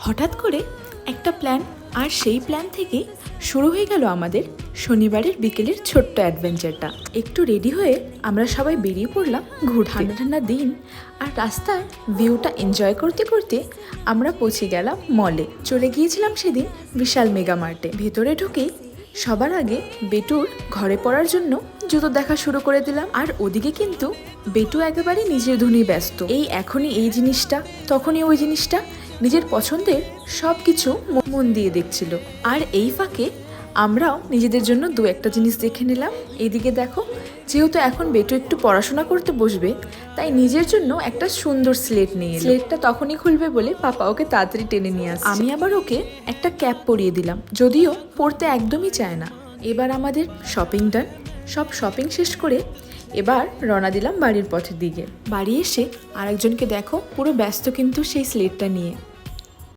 হঠাৎ করে একটা প্ল্যান, আর সেই প্ল্যান থেকে শুরু হয়ে গেল আমাদের শনিবারের বিকেলের ছোট্ট অ্যাডভেঞ্চারটা। একটু রেডি হয়ে আমরা সবাই বেরিয়ে পড়লাম ঘুরতে। ঠান্ডা ঠান্ডা দিন আর রাস্তার ভিউটা এনজয় করতে করতে আমরা পৌঁছে গেলাম মলে। চলে গিয়েছিলাম সেদিন বিশাল মেগা মার্টে। ভেতরে ঢুকেই সবার আগে বেটুর ঘরে পড়ার জন্য জুতো দেখা শুরু করে দিলাম। আর ওদিকে কিন্তু বেটু একেবারে নিজের ধুনে ব্যস্ত। এই এখনই এই জিনিসটা, তখনই ওই জিনিসটা, নিজের পছন্দের সব কিছু মন দিয়ে দেখছিল। আর এই ফাঁকে আমরাও নিজেদের জন্য দু একটা জিনিস দেখে নিলাম। এইদিকে দেখো, যেহেতু এখন বেটু একটু পড়াশোনা করতে বসবে, তাই নিজের জন্য একটা সুন্দর স্লেট নিয়ে এলো। স্লেটটা তখনই খুলবে বলে পাপা ওকে তাড়াতাড়ি টেনে নিয়ে আসে। আমি আবার ওকে একটা ক্যাপ পরিয়ে দিলাম, যদিও পড়তে একদমই চায় না। এবার আমাদের শপিং ডান। সব শপিং শেষ করে এবার রওনা দিলাম বাড়ির পথের দিকে। বাড়ি এসে আরেকজনকে দেখো পুরো ব্যস্ত কিন্তু সেই স্লেটটা নিয়ে।